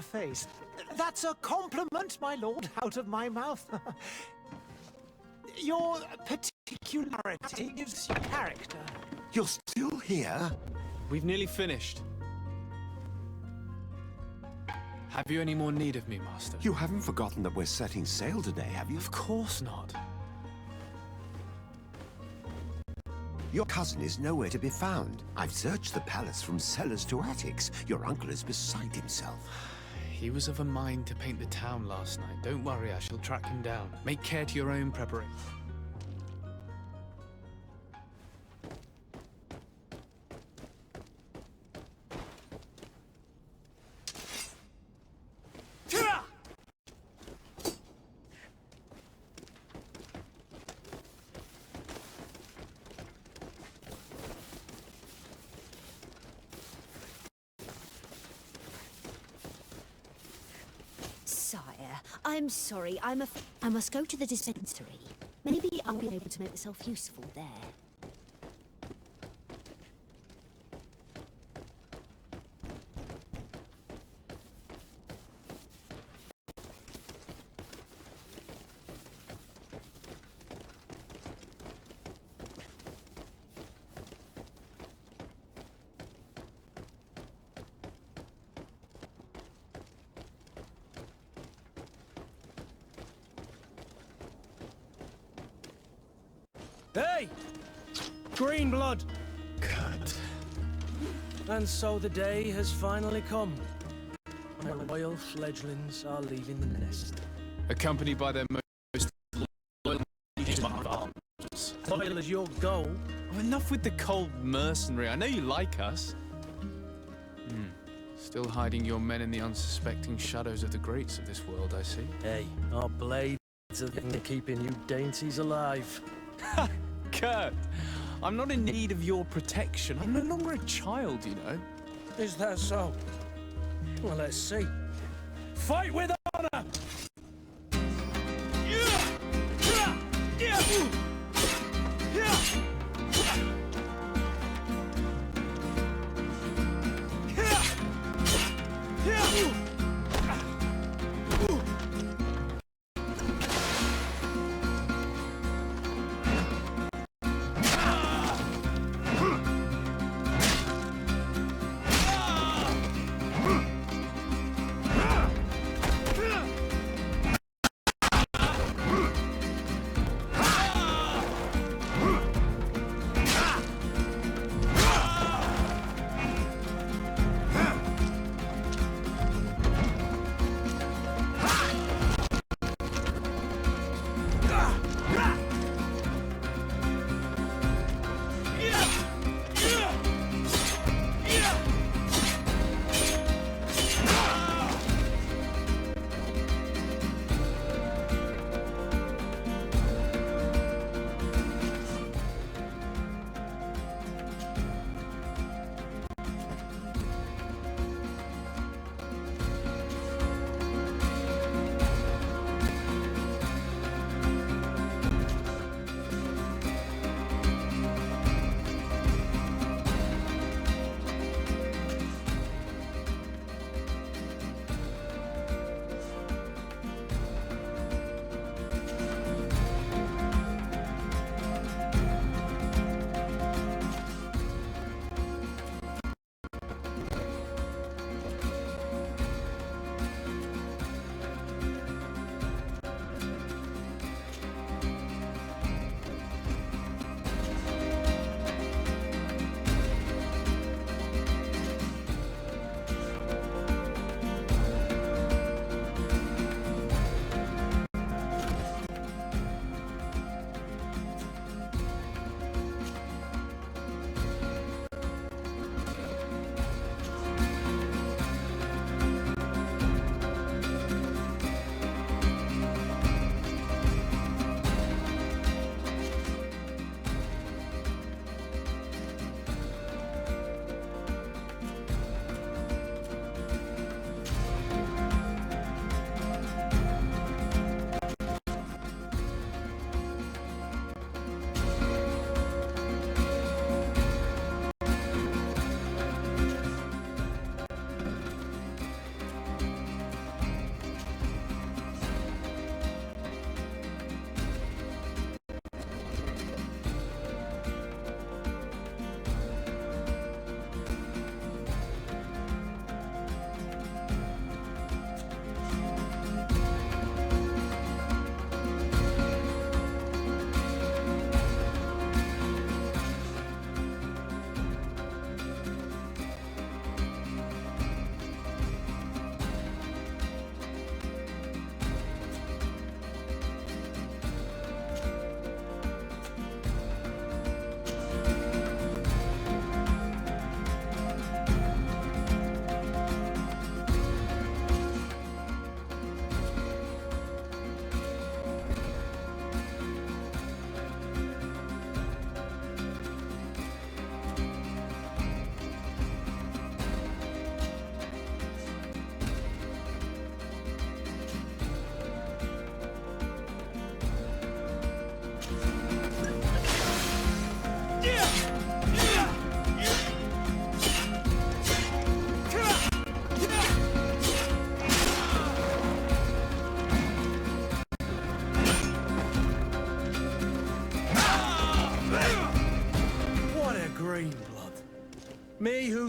face. That's a compliment, my lord, out of my mouth. Your particularity gives you character. You're still here? We've nearly finished. Have you any more need of me, Master? You haven't forgotten that we're setting sail today, have you? Of course not. Your cousin is nowhere to be found. I've searched the palace from cellars to attics. Your uncle is beside himself. He was of a mind to paint the town last night. Don't worry, I shall track him down. Make care to your own preparation. Sire, I'm sorry. I must go to the dispensary. Maybe I'll be able to make myself useful there. Hey! Green blood! Cut. And so the day has finally come. My royal fledglings are leaving the nest. Accompanied by their most loyal arms. Loyal as your goal. Oh, enough with the cold mercenary. I know you like us. Still hiding your men in the unsuspecting shadows of the greats of this world, I see. Hey, our blades are keeping you dainties alive. Kurt, I'm not in need of your protection. I'm no longer a child, you know. Is that so? Well, let's see. Fight with honor!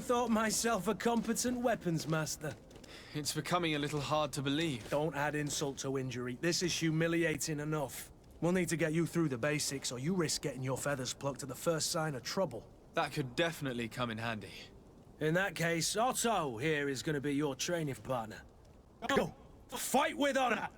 thought myself a competent weapons master. It's becoming a little hard to believe. Don't add insult to injury. This is humiliating enough. We'll need to get you through the basics, or you risk getting your feathers plucked at the first sign of trouble. That could definitely come in handy. In that case, Otto here is going to be your training partner. Go! Fight with honor!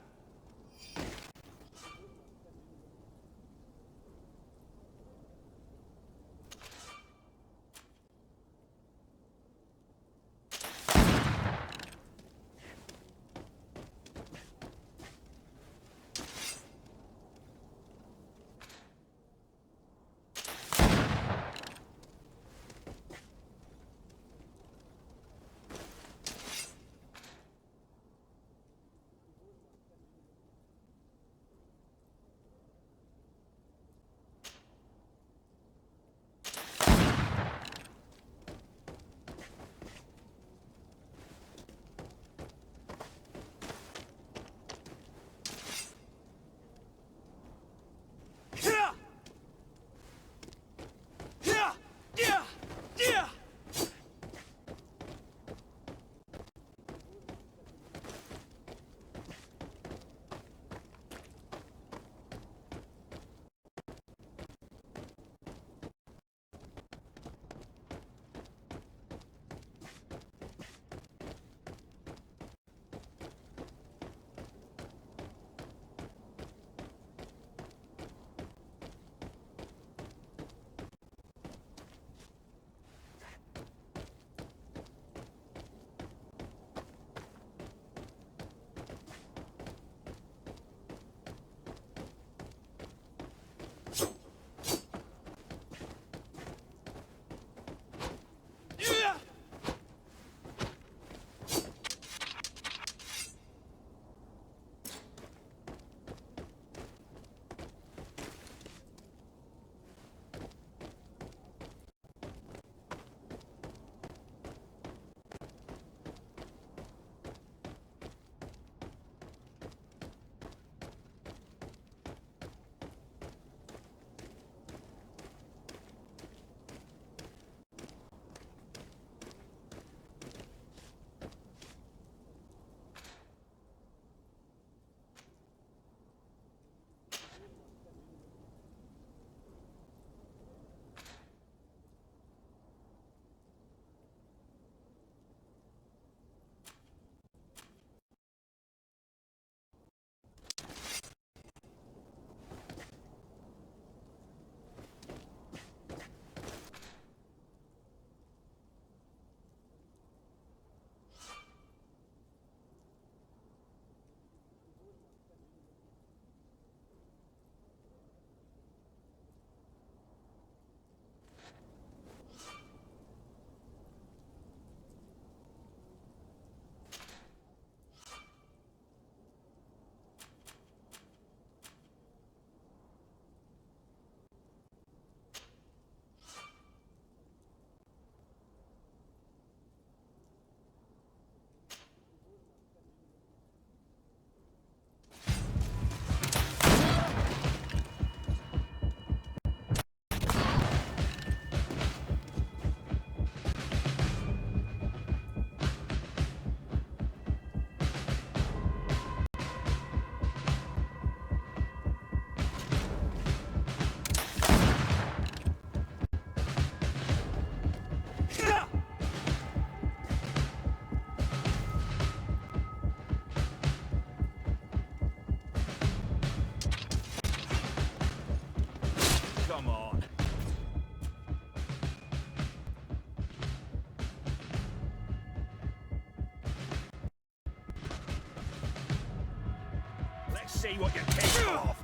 See what you're capable of.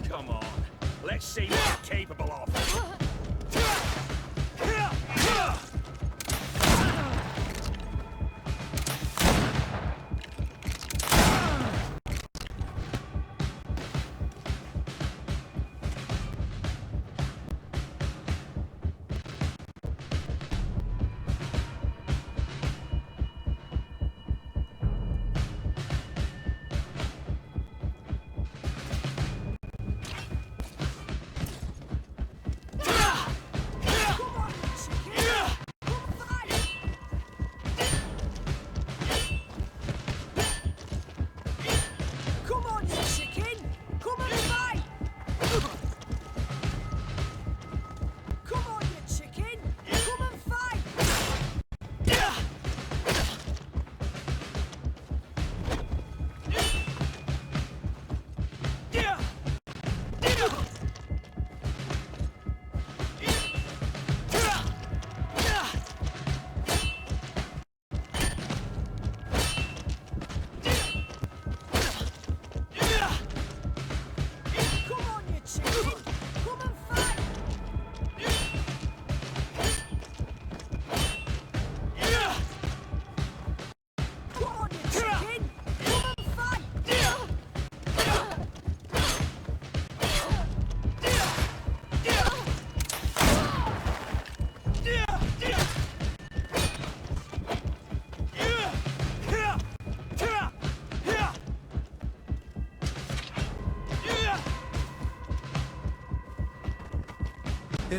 Come on, let's see what you're capable of.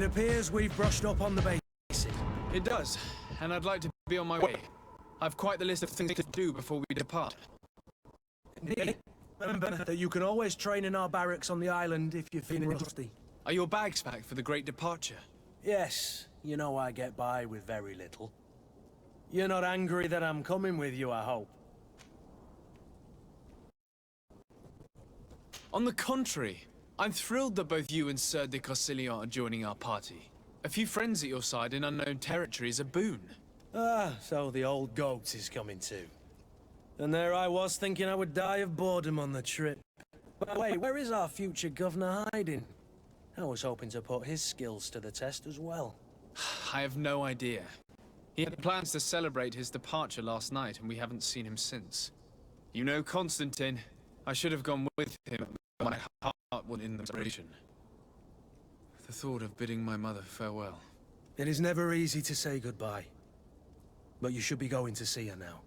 It appears we've brushed up on the basics. It does, and I'd like to be on my way. I've quite the list of things to do before we depart. Indeed. Remember that you can always train in our barracks on the island if you're feeling rusty. Are your bags packed for the great departure? Yes, you know I get by with very little. You're not angry that I'm coming with you, I hope. On the contrary, I'm thrilled that both you and Sir de Corsillon are joining our party. A few friends at your side in unknown territory is a boon. Ah, so the old goat is coming too. And there I was thinking I would die of boredom on the trip. But wait, where is our future governor hiding? I was hoping to put his skills to the test as well. I have no idea. He had plans to celebrate his departure last night, and we haven't seen him since. You know Constantine. I should have gone with him, but my heart was in the celebration. The thought of bidding my mother farewell. It is never easy to say goodbye. But you should be going to see her now.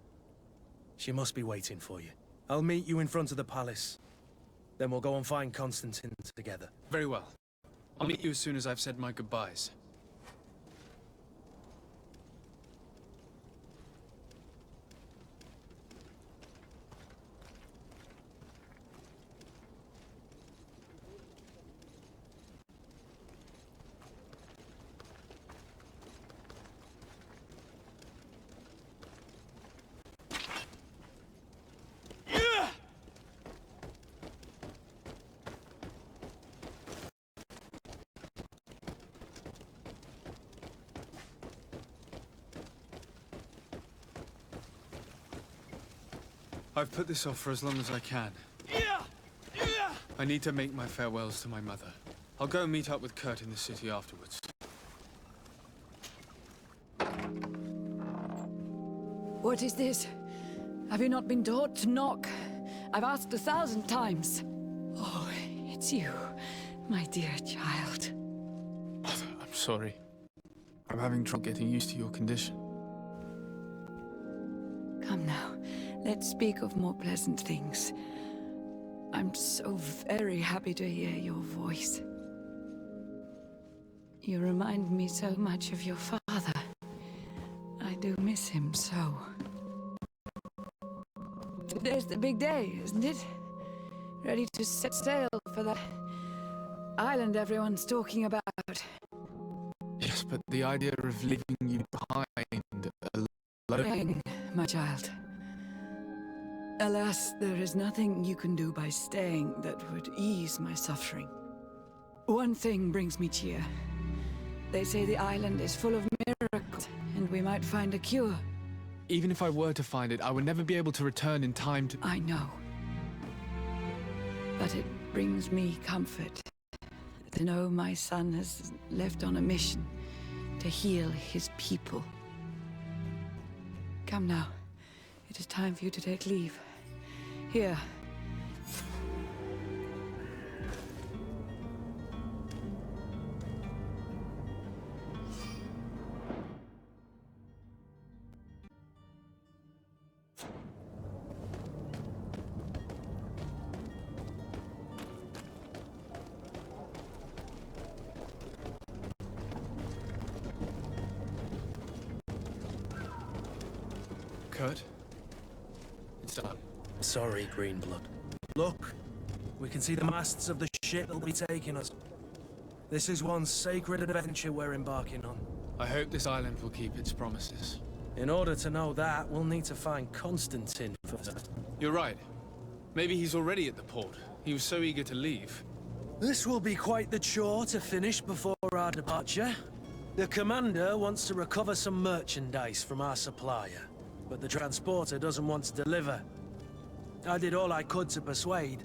She must be waiting for you. I'll meet you in front of the palace. Then we'll go and find Constantine together. Very well. I'll meet you as soon as I've said my goodbyes. I've put this off for as long as I can. I need to make my farewells to my mother. I'll go and meet up with Kurt in the city afterwards. What is this? Have you not been taught to knock? I've asked 1,000 times. Oh, it's you, my dear child. Mother, I'm sorry. I'm having trouble getting used to your condition. Come now, let's speak of more pleasant things. I'm so very happy to hear your voice. You remind me so much of your father. I do miss him so. Today's the big day, isn't it? Ready to set sail for the island everyone's talking about. Yes, but the idea of leaving you behind alone... My child. Alas, there is nothing you can do by staying that would ease my suffering. One thing brings me cheer. They say the island is full of miracles, and we might find a cure. Even if I were to find it, I would never be able to return in time to... I know. But it brings me comfort to know my son has left on a mission to heal his people. Come now. It is time for you to take leave. Here. Kurt? It's done. Sorry, Greenblood. Look, we can see the masts of the ship that'll be taking us. This is one sacred adventure we're embarking on. I hope this island will keep its promises. In order to know that, we'll need to find Constantine first. You're right. Maybe he's already at the port. He was so eager to leave. This will be quite the chore to finish before our departure. The commander wants to recover some merchandise from our supplier, but the transporter doesn't want to deliver. I did all I could to persuade.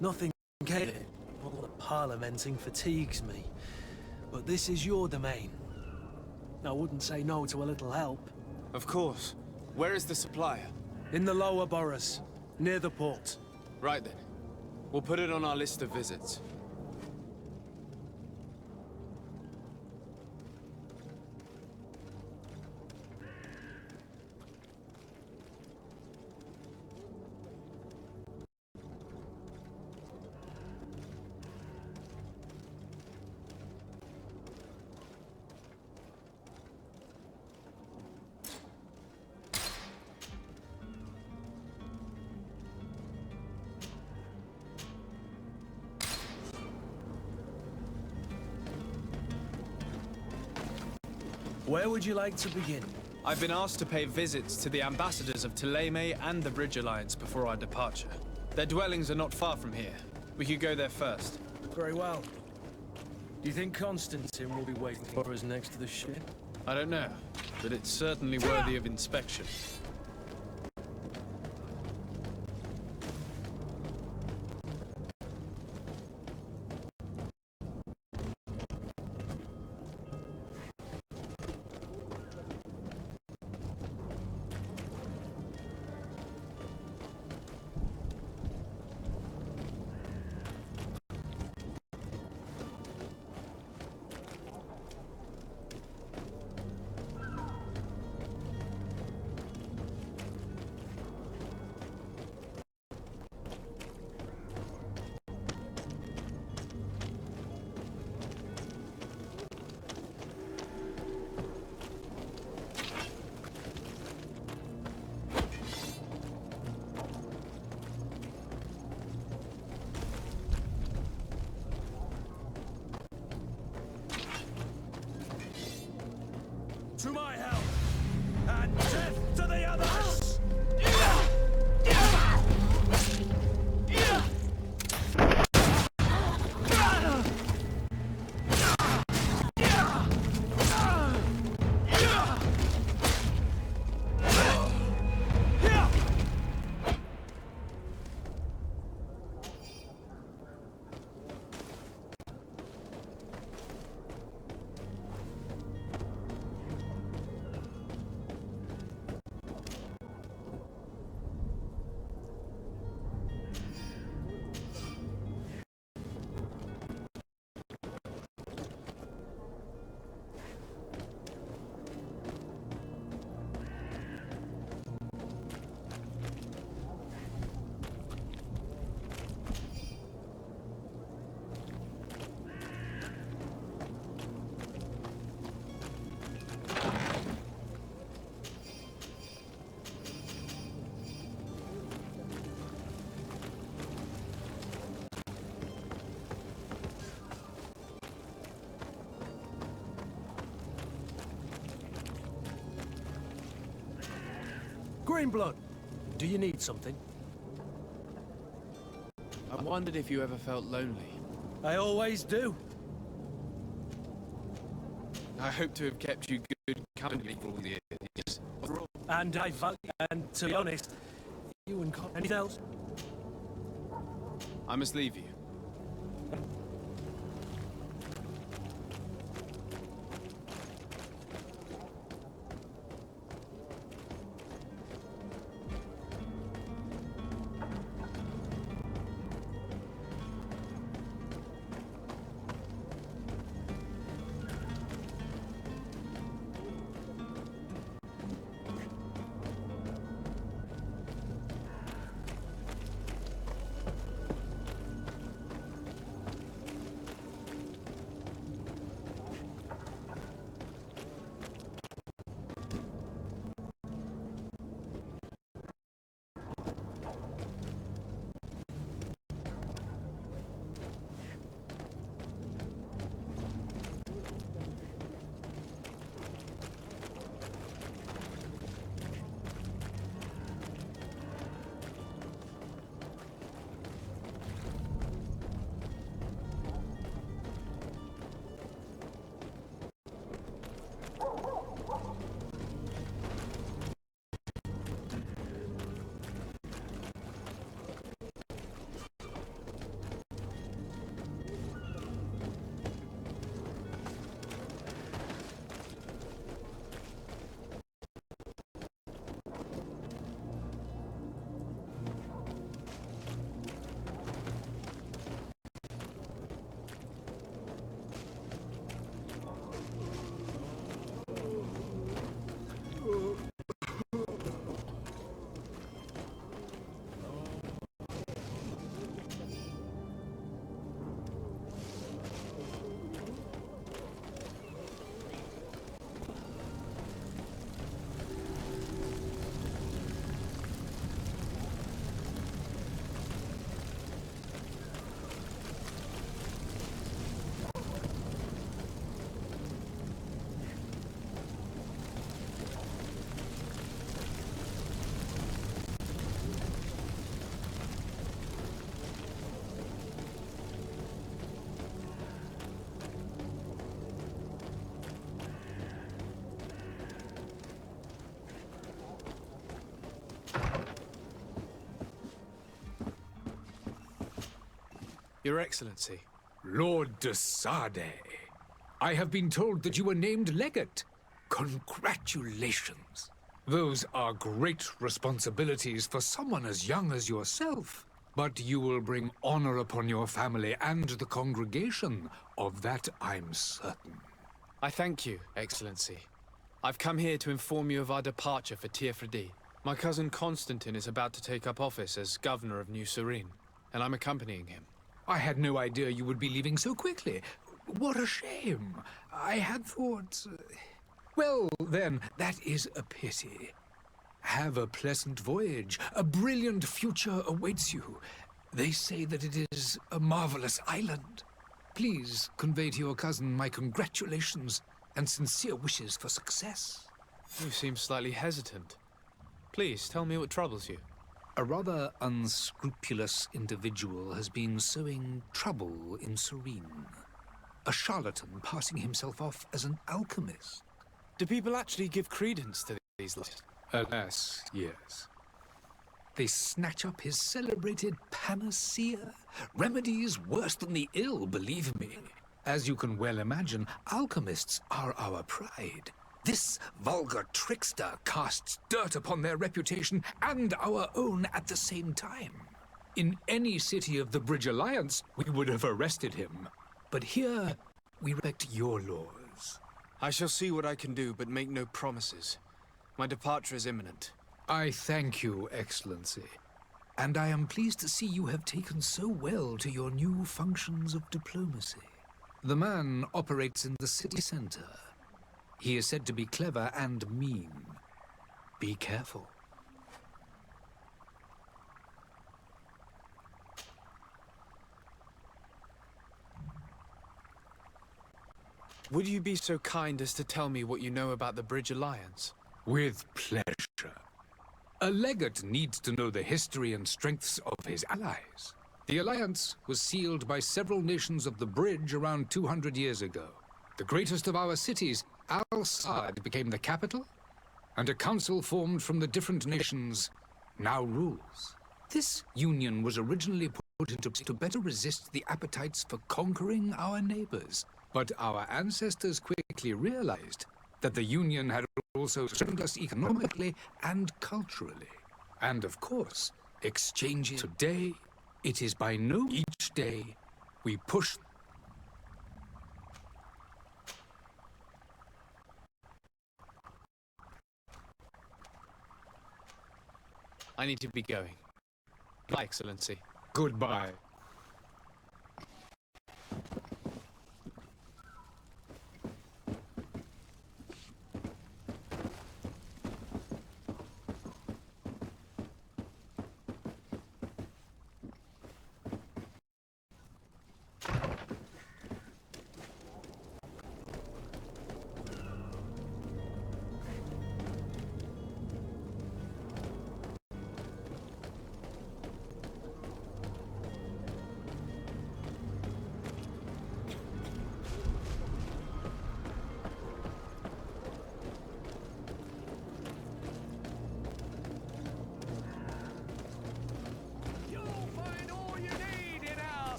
Nothing came. All the parliamenting fatigues me. But this is your domain. I wouldn't say no to a little help. Of course. Where is the supplier? In the lower boroughs, near the port. Right then. We'll put it on our list of visits. Where would you like to begin? I've been asked to pay visits to the ambassadors of Thélème and the Bridge Alliance before our departure. Their dwellings are not far from here. We could go there first. Very well. Do you think Constantine will be waiting for us next to the ship? I don't know, but it's certainly worthy of inspection. To my help! And death to the others! Greenblood, do you need something? I wondered if you ever felt lonely. I always do. I hope to have kept you good company for all the years. And and to be honest, you and anything else? I must leave you. Your Excellency. Lord de Sade, I have been told that you were named legate. Congratulations. Those are great responsibilities for someone as young as yourself. But you will bring honor upon your family and the congregation. Of that I'm certain. I thank you, Excellency. I've come here to inform you of our departure for Tiefredi. My cousin Constantine is about to take up office as governor of New Serene, and I'm accompanying him. I had no idea you would be leaving so quickly. What a shame. I had thought... Well, then, that is a pity. Have a pleasant voyage. A brilliant future awaits you. They say that it is a marvelous island. Please convey to your cousin my congratulations and sincere wishes for success. You seem slightly hesitant. Please, tell me what troubles you. A rather unscrupulous individual has been sowing trouble in Serene. A charlatan passing himself off as an alchemist. Do people actually give credence to these lies? Alas, yes. They snatch up his celebrated panacea. Remedies worse than the ill, believe me. As you can well imagine, alchemists are our pride. This vulgar trickster casts dirt upon their reputation and our own at the same time. In any city of the Bridge Alliance, we would have arrested him. But here, we respect your laws. I shall see what I can do, but make no promises. My departure is imminent. I thank you, Excellency. And I am pleased to see you have taken so well to your new functions of diplomacy. The man operates in the city center. He is said to be clever and mean. Be careful. Would you be so kind as to tell me what you know about the Bridge Alliance? With pleasure. A legate needs to know the history and strengths of his allies. The alliance was sealed by several nations of the Bridge around 200 years ago. The greatest of our cities, Al-Sad, became the capital, and a council formed from the different nations now rules. This union was originally put into place to better resist the appetites for conquering our neighbors. But our ancestors quickly realized that the Union had also strengthened us economically and culturally. And of course, exchanges today, it is by no each day we push. I need to be going. Bye, Excellency. Goodbye.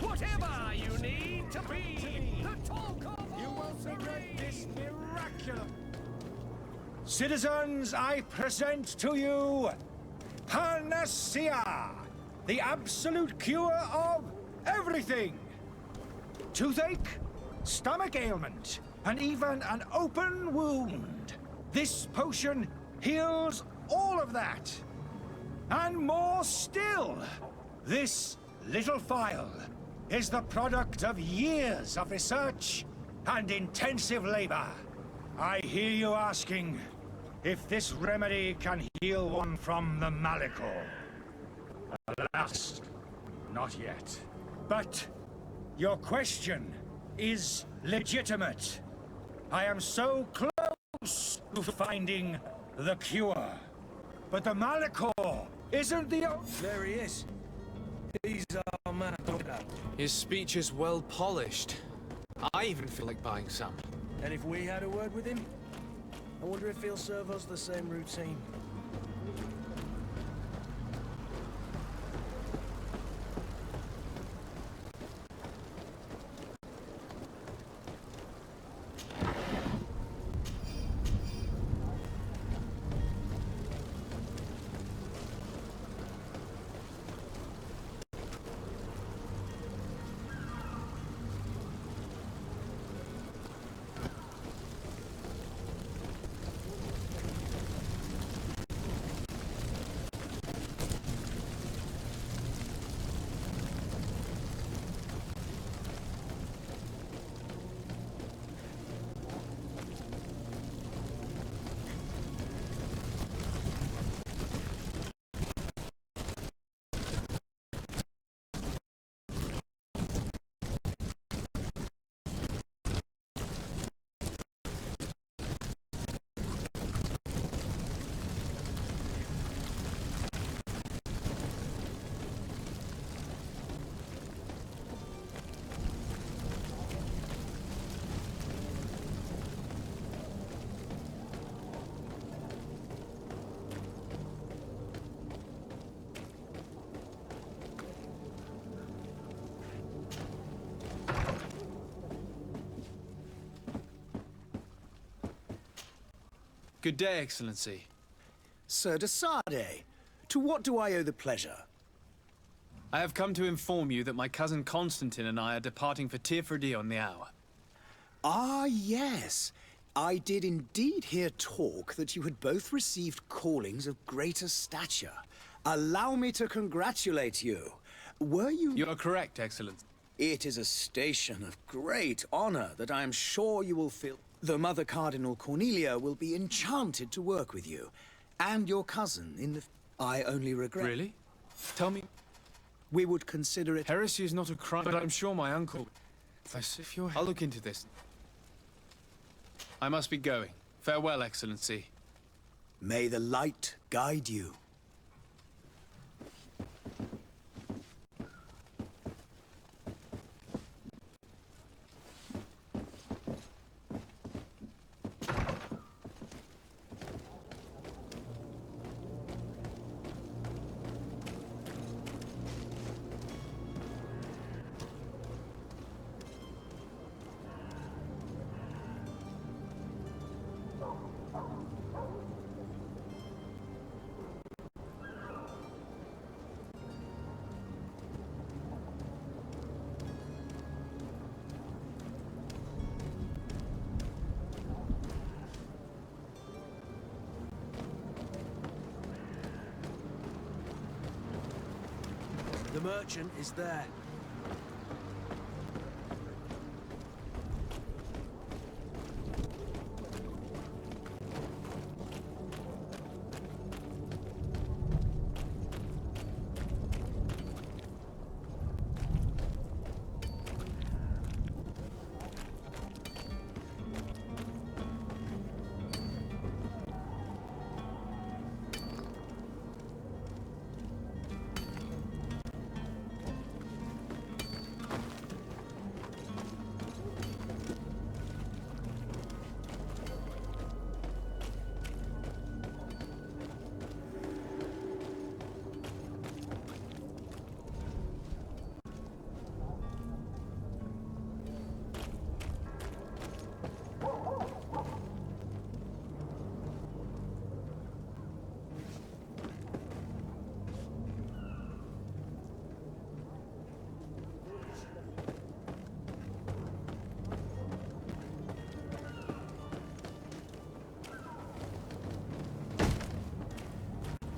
Whatever you need to be the talk of you will celebrate this miraculous. Citizens, I present to you Panacea, the absolute cure of everything. Toothache, stomach ailment, and even an open wound. This potion heals all of that. And more still, this little phial is the product of years of research and intensive labor. I hear you asking if this remedy can heal one from the Malichor. Alas, not yet. But your question is legitimate. I am so close to finding the cure. But the Malichor isn't the only... There he is. He's our man. His speech is well polished. I even feel like buying some. And if we had a word with him, I wonder if he'll serve us the same routine. Good day, Excellency. Sir de Sardet, to what do I owe the pleasure? I have come to inform you that my cousin Constantine and I are departing for Tirfredi on the hour. Ah, yes. I did indeed hear talk that you had both received callings of greater stature. Allow me to congratulate you. Were you... You are correct, Excellency. It is a station of great honor that I am sure you will feel. The Mother Cardinal Cornelia will be enchanted to work with you. And your cousin in the... I only regret... Really? Tell me... We would consider it... Heresy is not a crime, but I'm sure my uncle... I'll look into this. I must be going. Farewell, Excellency. May the light guide you. The merchant is there.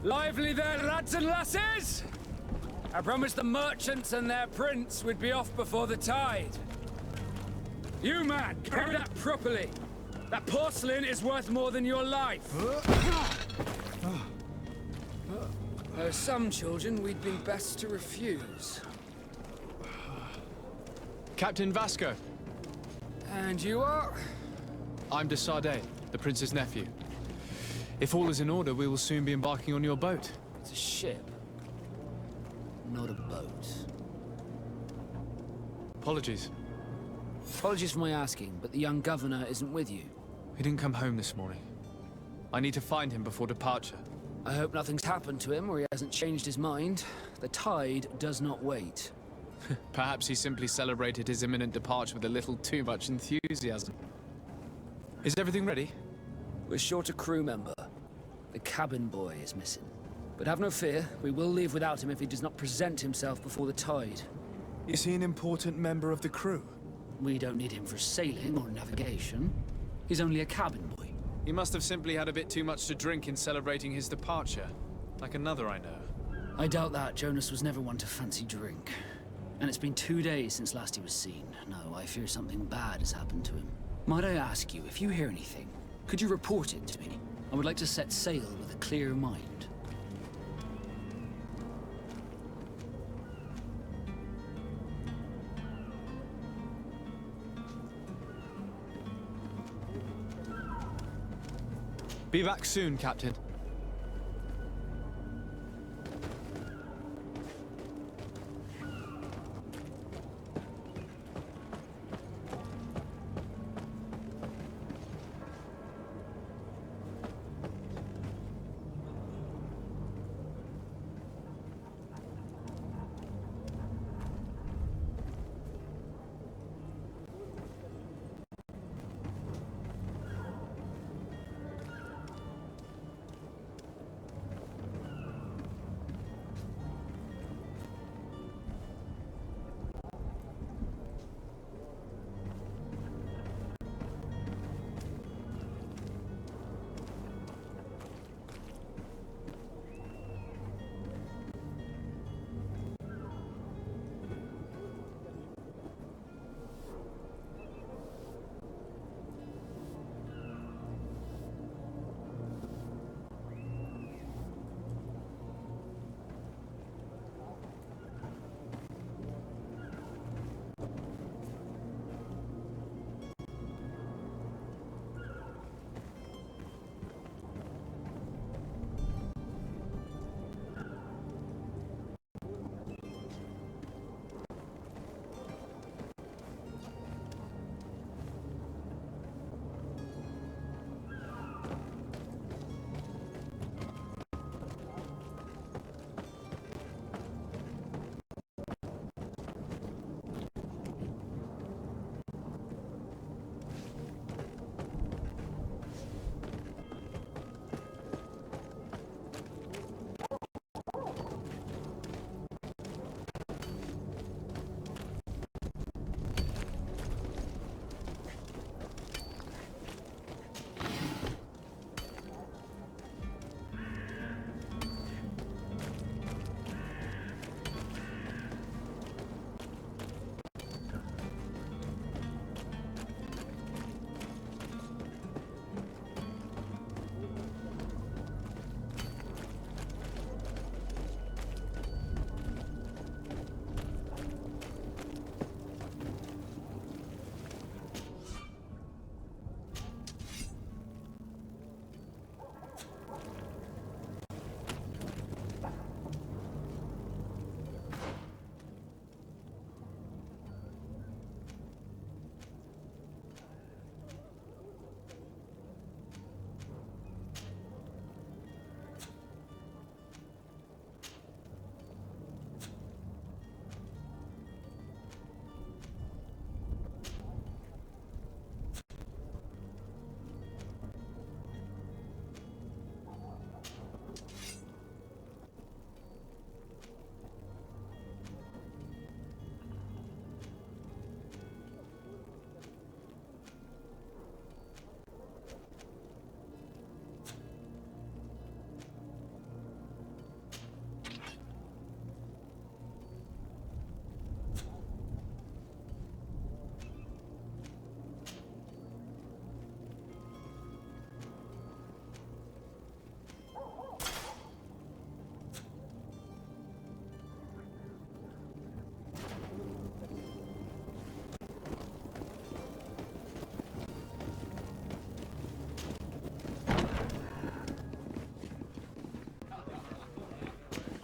Lively there, lads and lasses! I promised the merchants and their prince we'd be off before the tide. You, man, carry that properly. That porcelain is worth more than your life. There are some children we'd be best to refuse. Captain Vasco. And you are? I'm de Sardet, the prince's nephew. If all is in order, we will soon be embarking on your boat. It's a ship, not a boat. Apologies. Apologies for my asking, but the young governor isn't with you. He didn't come home this morning. I need to find him before departure. I hope nothing's happened to him or he hasn't changed his mind. The tide does not wait. Perhaps he simply celebrated his imminent departure with a little too much enthusiasm. Is everything ready? We're short a crew member. The cabin boy is missing. But have no fear, we will leave without him if he does not present himself before the tide. Is he an important member of the crew? We don't need him for sailing or navigation. He's only a cabin boy. He must have simply had a bit too much to drink in celebrating his departure. Like another I know. I doubt that. Jonas was never one to fancy drink. And it's been 2 days since last he was seen. No, I fear something bad has happened to him. Might I ask you, if you hear anything, could you report it to me? I would like to set sail with a clear mind. Be back soon, Captain.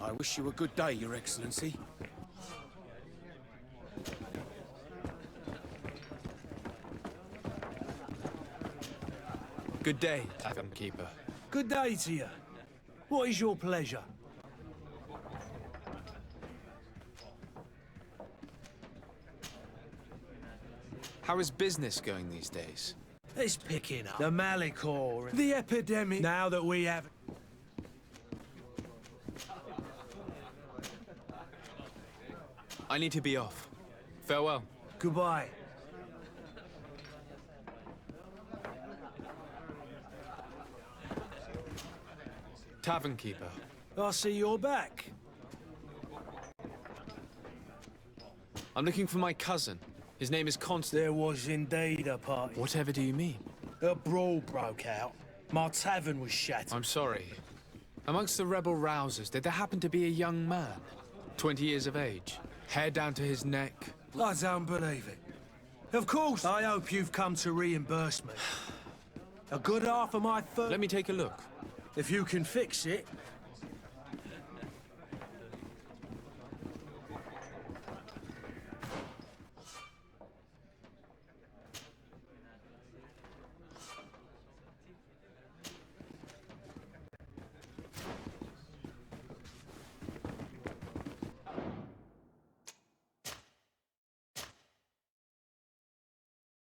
I wish you a good day, Your Excellency. Good day, Tavern Keeper. Good day to you. What is your pleasure? How is business going these days? It's picking up. The Malicor, the epidemic. Now that we have... I need to be off. Farewell. Goodbye. Tavern Keeper. I see you're back. I'm looking for my cousin. His name is Constant. There was indeed a party. Whatever do you mean? A brawl broke out. My tavern was shattered. I'm sorry. Amongst the rebel rousers, did there happen to be a young man? 20 years of age, hair down to his neck. I don't believe it. Of course, I hope you've come to reimburse me. A good half of my Let me take a look. If you can fix it,